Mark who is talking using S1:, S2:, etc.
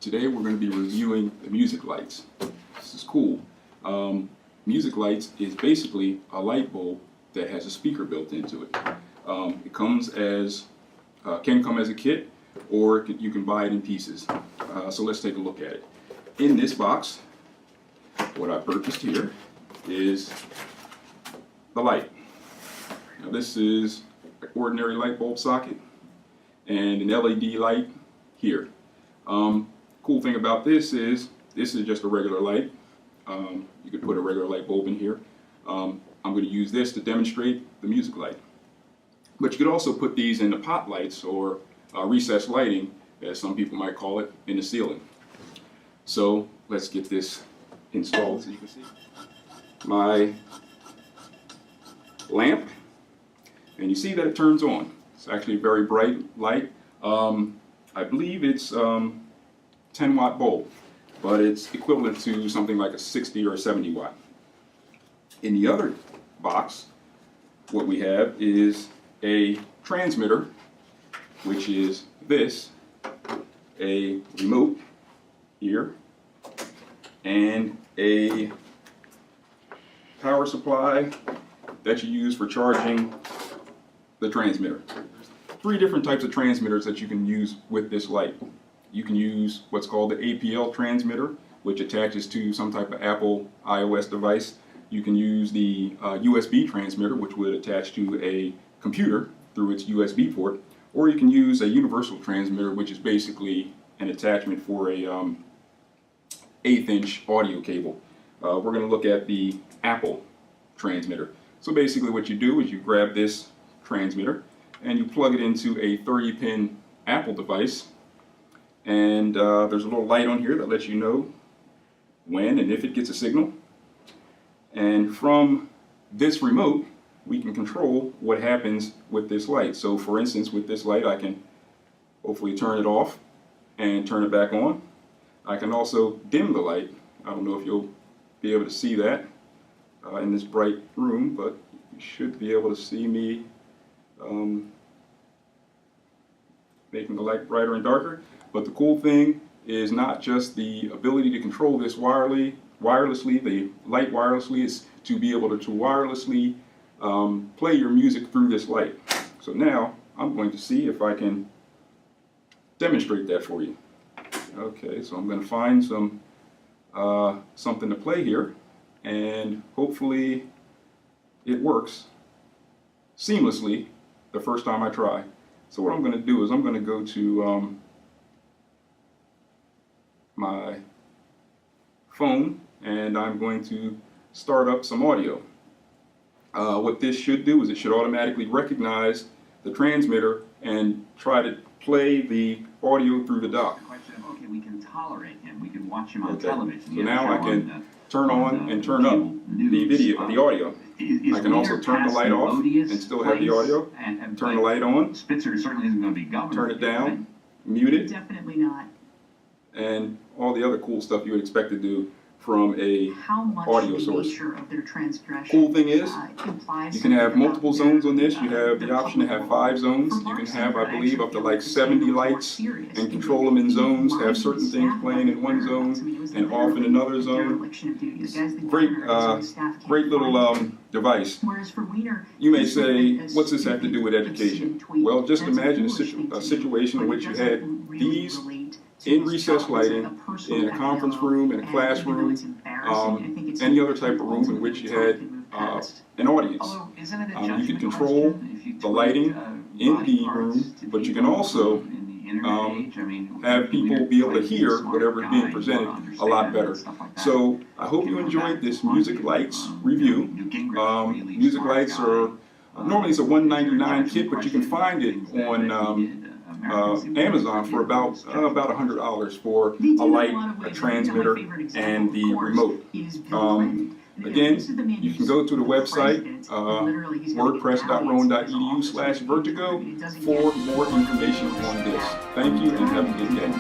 S1: Today we're going to be reviewing the MusicLites. This is cool. MusicLites is basically a light bulb that has a speaker built into it. It comes as can come as a kit, or you can buy it in pieces. So let's take a look at it. In this box, what I purchased here is the light. Now this is an ordinary light bulb socket and an LED light here. Cool thing about this is just a regular light. You could put a regular light bulb in here. I'm going to use this to demonstrate the MusicLite. But you could also put these in the pot lights, or recessed lighting, as some people might call it, in the ceiling. So let's get this installed. So you can see my lamp, and you see that it turns on. It's actually a very bright light. I believe it's 10-watt bulb, but it's equivalent to something like a 60 or 70 watt. In the other box, what we have is a transmitter, which is this, a remote here, and a power supply that you use for charging the transmitter. Three different types of transmitters that you can use with this light. You can use what's called the APL transmitter, which attaches to some type of Apple iOS device. You can use the USB transmitter, which would attach to a computer through its USB port, or you can use a universal transmitter, which is basically an attachment for a 1/8" audio cable. We're going to look at the Apple transmitter. So basically what you do is you grab this transmitter and you plug it into a 30-pin Apple device, and there's a little light on here that lets you know when and if it gets a signal. And from this remote we can control what happens with this light. So for instance, with this light I can hopefully turn it off and turn it back on. I can also dim the light. I don't know if you'll be able to see that in this bright room, but you should be able to see me making the light brighter and darker. But the cool thing is not just the ability to control this wirelessly, the light wirelessly, is to be able to wirelessly play your music through this light. So now I'm going to see if I can demonstrate that for you. Okay, so I'm going to find some something to play here, and hopefully it works seamlessly the first time I try. So what I'm going to do is I'm going to go to my phone, and I'm going to start up some audio. What this should do is it should automatically recognize the transmitter and try to play the audio through the dock.
S2: Okay, we can tolerate him. We can watch him on television.
S1: So now I can turn on and turn up the video, the audio. I can also turn the light off and still have the audio. Turn the light on.
S2: Spitzer certainly isn't going to be governor.
S1: Turn it down. Mute it.
S3: Definitely not.
S1: And all the other cool stuff you would expect to do from a audio source. Cool thing is, you can have multiple zones on this. You have the option to have 5 zones. You can have, I believe, up to like 70 lights and control them in zones, have certain things playing in one zone and off in another zone. Great little device. You may say, what's this have to do with education? Well, just imagine a situation in which you had these in recessed lighting, in a conference room, in a classroom, any other type of room in which you had an audience. You can control the lighting in the room, but you can also have people be able to hear whatever is being presented a lot better. So I hope you enjoyed this MusicLites review. MusicLites are, normally it's a $199 kit, but you can find it on Amazon for about $100 for a light, a transmitter, and the remote. Again, you can go to the website wordpress.rowan.edu/vertigo for more information on this. Thank you and have a good day.